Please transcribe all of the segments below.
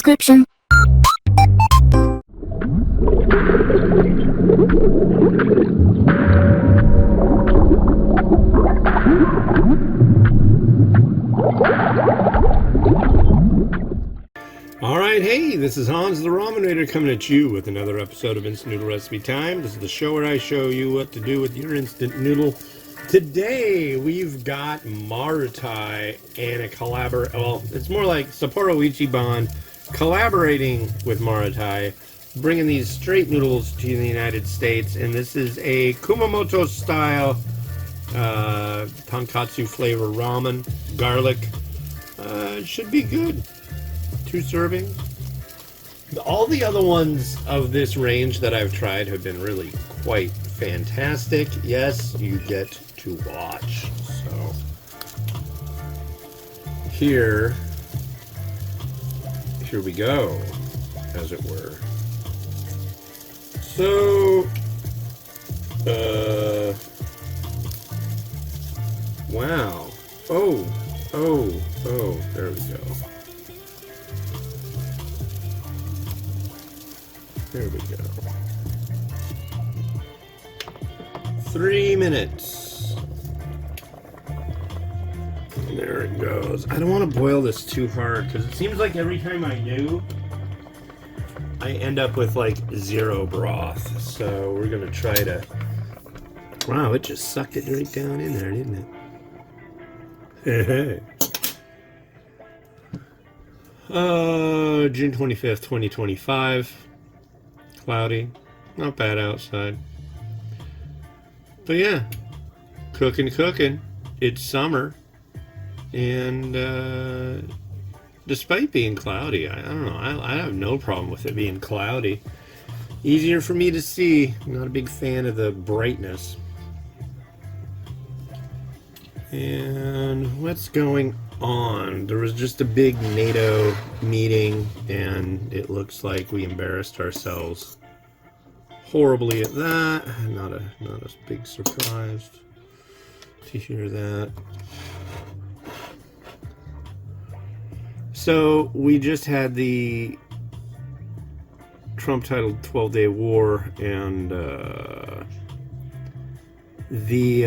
description. Alright, hey, this is Hans the Ramen Raider coming at you with another episode of Instant Noodle Recipe Time. This is the show where I show you what to do with your instant noodle. Today, we've got Marutai and a well, it's more like Sapporo Ichiban collaborating with Marutai, bringing these straight noodles to the United States, and this is a Kumamoto style Tonkotsu flavor ramen, garlic. It should be good. 2 servings. All the other ones of this range that I've tried have been really quite fantastic. Yes, you get to watch. So here we go, as it were. So wow. Oh, there we go. There we go. 3 minutes. And there it goes. I don't want to boil this too hard because it seems like every time I do, I end up with like 0 broth. So we're going to try to... Wow, it just sucked it right down in there, didn't it? Hey. June 25th, 2025. Cloudy, not bad outside. But yeah, cooking. It's summer, and despite being cloudy, I don't know. I have no problem with it being cloudy. Easier for me to see. I'm not a big fan of the brightness. And what's going on? There was just a big NATO meeting, and it looks like we embarrassed ourselves horribly at that. Not a big surprise to hear that. So we just had the Trump titled 12-Day War, and the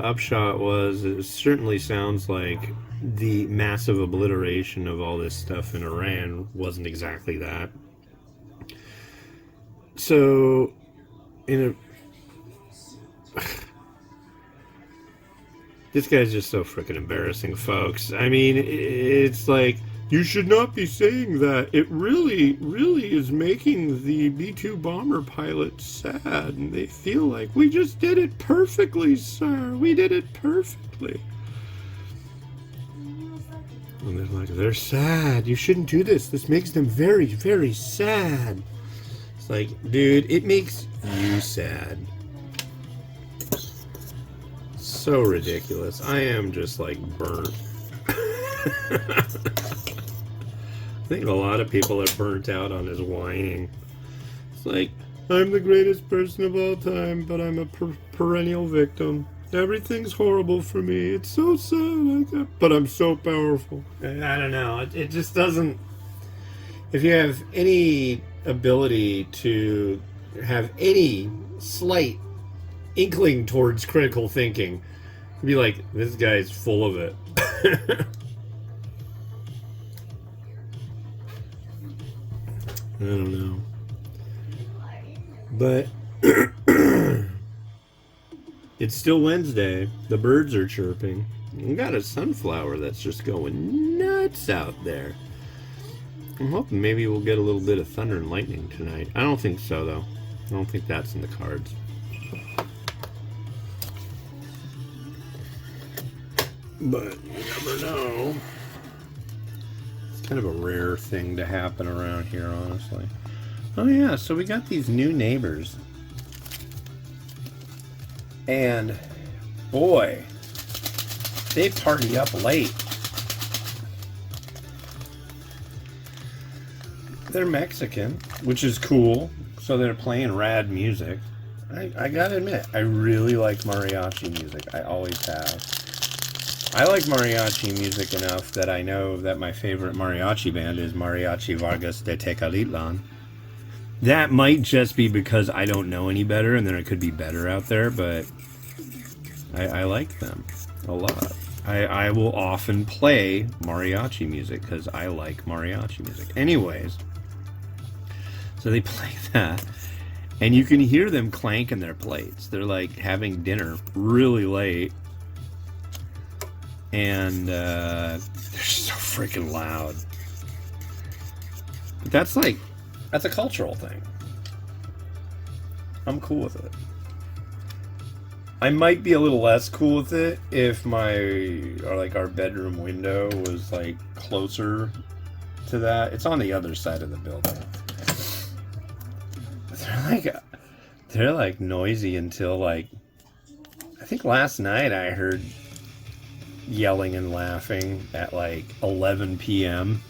upshot was it certainly sounds like the massive obliteration of all this stuff in Iran wasn't exactly that. So, this guy's just so freaking embarrassing, folks. I mean, it's like, you should not be saying that. It really is making the B-2 bomber pilots sad, and they feel like, we just did it perfectly, sir. We did it perfectly. And they're like, they're sad. You shouldn't do this. This makes them very, very sad. It's like, dude, it makes you sad. So ridiculous. I am just like burnt. I think a lot of people are burnt out on his whining. It's like, I'm the greatest person of all time, but I'm a perennial victim. Everything's horrible for me. It's so sad, but I'm so powerful. And I don't know. It just doesn't... If you have any ability to have any slight inkling towards critical thinking, you'd be like, this guy's full of it. I don't know. But it's still Wednesday. The birds are chirping. We got a sunflower that's just going nuts out there. I'm hoping maybe we'll get a little bit of thunder and lightning tonight. I don't think so, though. I don't think that's in the cards. But you never know. It's kind of a rare thing to happen around here, honestly. Oh yeah, so we got these new neighbors. And boy, they party up late. They're Mexican, which is cool. So they're playing rad music. I gotta admit, I really like mariachi music. I always have. I like mariachi music enough that I know that my favorite mariachi band is Mariachi Vargas de Tecalitlan. That might just be because I don't know any better, and then it could be better out there, but I like them a lot. I will often play mariachi music because I like mariachi music. Anyways, so they play that, and you can hear them clanking their plates. They're like having dinner really late, and they're so freaking loud. But that's a cultural thing. I'm cool with it. I might be a little less cool with it if our bedroom window was like closer to that. It's on the other side of the building. They're like noisy until like, I think last night I heard yelling and laughing at like 11 p.m.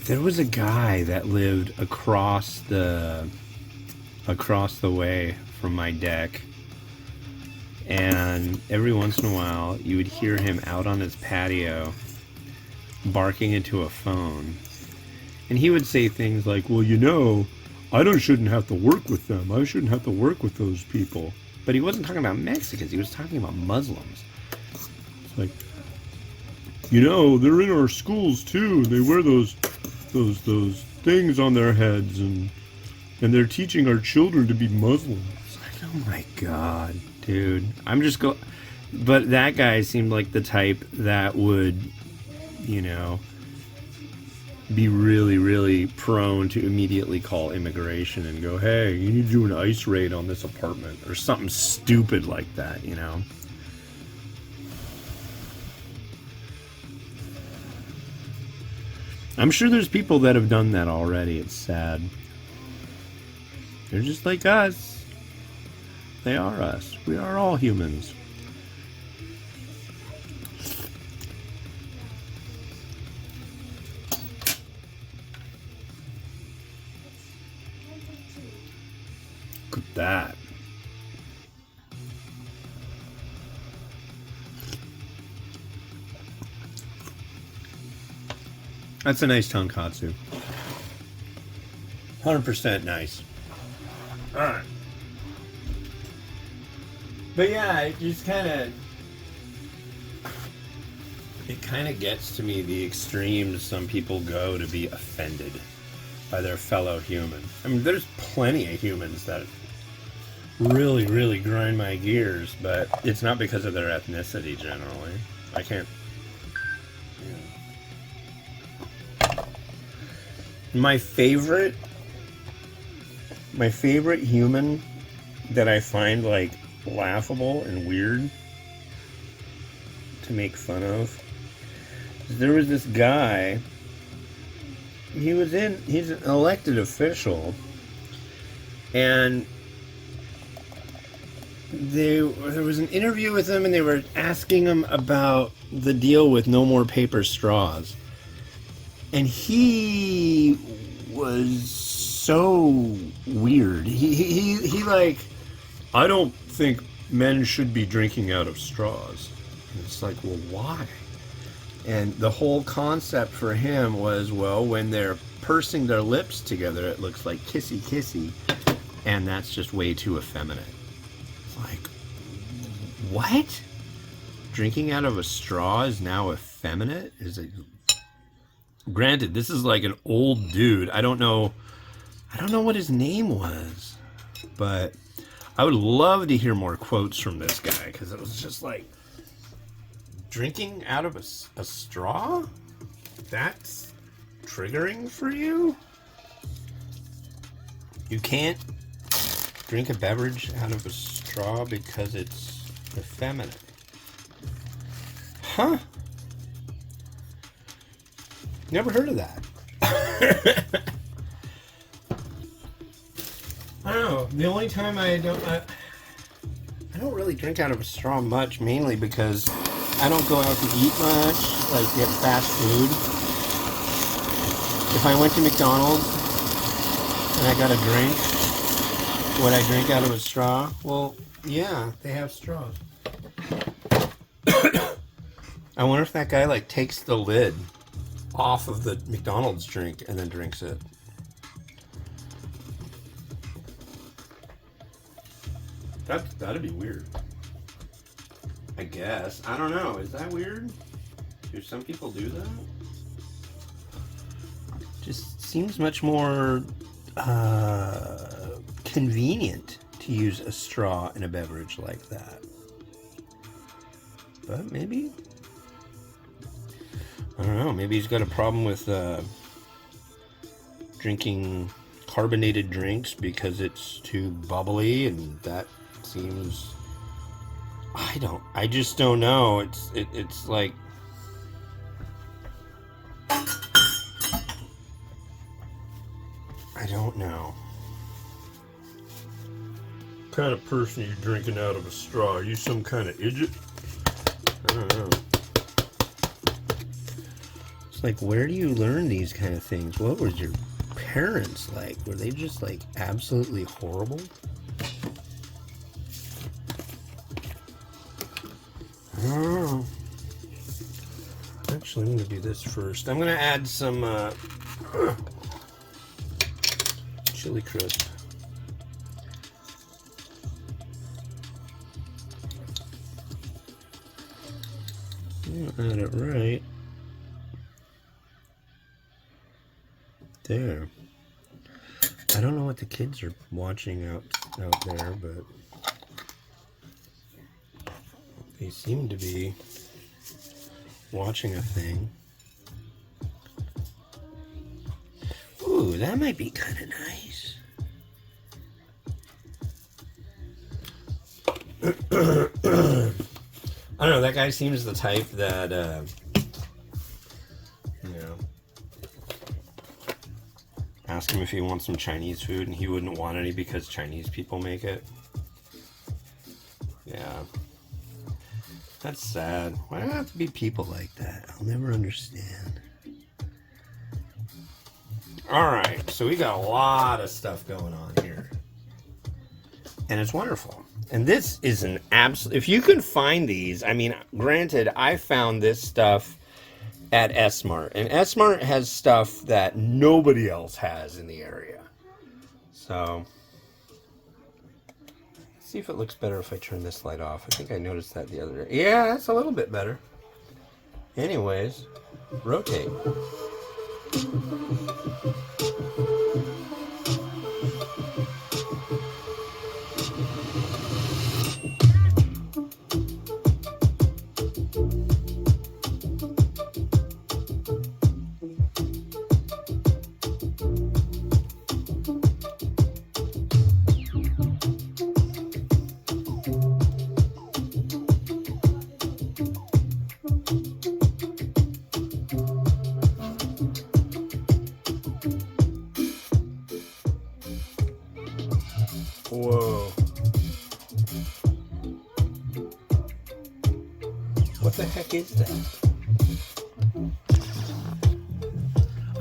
There was a guy that lived across the way from my deck, and every once in a while you would hear him out on his patio barking into a phone, and he would say things like, well, I shouldn't have to work with them. I shouldn't have to work with those people. But he wasn't talking about Mexicans. He was talking about Muslims. It's like, they're in our schools too. They wear those things on their heads, and they're teaching our children to be Muslims. It's like, oh my God, dude. But that guy seemed like the type that would, be really, really prone to immediately call immigration and go, hey, you need to do an ICE raid on this apartment, or something stupid like that, I'm sure there's people that have done that already. It's sad. They're just like us. They are us. We are all humans. Look at that. That's a nice tonkotsu. 100% nice. Alright. But yeah, it just kind of gets to me the extremes some people go to be offended by their fellow human. I mean, there's plenty of humans that really, really grind my gears, but it's not because of their ethnicity generally. I can't. My favorite human that I find like laughable and weird to make fun of, there was this guy. He's an elected official, and there was an interview with him, and they were asking him about the deal with no more paper straws. And he was so weird. He like, I don't think men should be drinking out of straws. And it's like, well, why? And the whole concept for him was, well, when they're pursing their lips together, it looks like kissy kissy, and that's just way too effeminate. It's like, what? Drinking out of a straw is now effeminate? Granted, this is like an old dude. I don't know what his name was, but I would love to hear more quotes from this guy, because it was just like, drinking out of a straw? That's triggering for you? You can't drink a beverage out of a straw because it's effeminate. Huh? Never heard of that. I don't know. The only time I don't really drink out of a straw much, mainly because I don't go out to eat much, like get fast food. If I went to McDonald's and I got a drink, would I drink out of a straw? Well, Yeah, they have straws. I wonder if that guy like takes the lid off of the McDonald's drink and then drinks it. That'd be weird. I guess. I don't know. Is that weird? Do some people do that? Just seems much more convenient to use a straw in a beverage like that. But maybe, I don't know, maybe he's got a problem with drinking carbonated drinks because it's too bubbly, and that seems, I just don't know. It's like, I don't know. What kind of person are you drinking out of a straw? Are you some kind of idiot? I don't know. It's like, where do you learn these kind of things? What was your parents like? Were they just like absolutely horrible? I don't know. Actually, I'm going to do this first. I'm going to add some chili crisp. Add it right there. I don't know what the kids are watching out there, but they seem to be watching a thing. Ooh, that might be kind of nice. I don't know, that guy seems the type that, you know, ask him if he wants some Chinese food and he wouldn't want any because Chinese people make it. Yeah. That's sad. Why do there have to be people like that? I'll never understand. Alright, so we got a lot of stuff going on here. And it's wonderful. And this is an absolute... If you can find these... I mean, granted, I found this stuff at S-Mart. And S-Mart has stuff that nobody else has in the area. So... let's see if it looks better if I turn this light off. I think I noticed that the other day. Yeah, that's a little bit better. Anyways, rotate. Whoa. What the heck is that?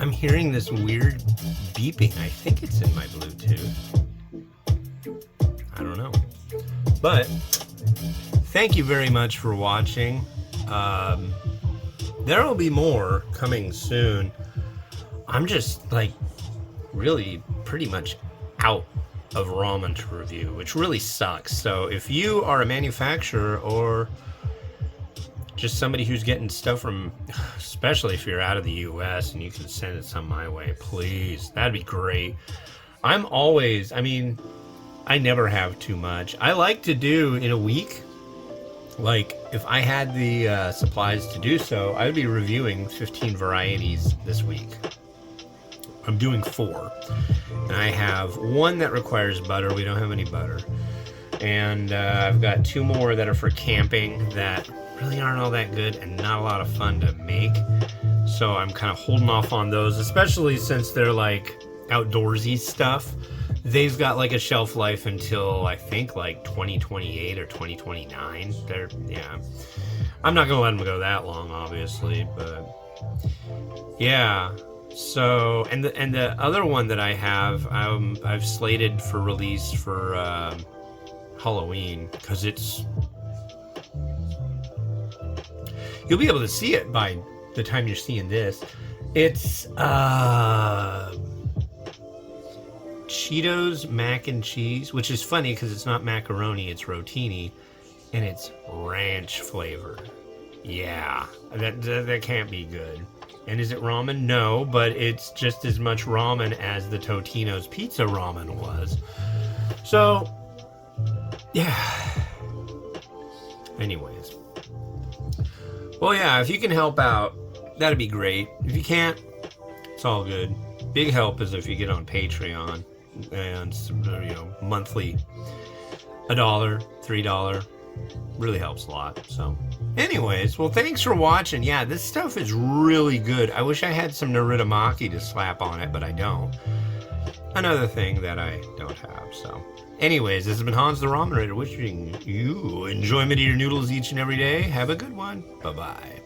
I'm hearing this weird beeping. I think it's in my Bluetooth. I don't know. But thank you very much for watching. There will be more coming soon. I'm just like really pretty much out of ramen to review, which really sucks. So if you are a manufacturer or just somebody who's getting stuff from, especially if you're out of the US and you can send it some my way, please, that'd be great. I'm always, I mean, I never have too much. I like to do in a week, like if I had the supplies to do so, I would be reviewing 15 varieties this week. I'm doing 4. And I have one that requires butter. We don't have any butter. And I've got 2 more that are for camping that really aren't all that good and not a lot of fun to make. So I'm kind of holding off on those, especially since they're like outdoorsy stuff. They've got like a shelf life until I think like 2028 or 2029. They're, yeah. I'm not gonna let them go that long, obviously, but yeah. So, and the other one that I have, I've slated for release for, I Halloween, because it's... You'll be able to see it by the time you're seeing this. It's Cheetos mac and cheese, which is funny because it's not macaroni, it's rotini, and it's ranch flavored. Yeah, that can't be good. And is it ramen? No, but it's just as much ramen as the Totino's pizza ramen was. So, yeah. Anyways. Well, yeah, if you can help out, that'd be great. If you can't, it's all good. Big help is if you get on Patreon and, you know, monthly, $1, $3, really helps a lot. So, anyways, well, thanks for watching. Yeah, this stuff is really good. I wish I had some Narutomaki to slap on it, but I don't. Another thing that I don't have, so. Anyways, this has been Hans the Ramen Raider, wishing you enjoyment of your noodles each and every day. Have a good one. Bye-bye.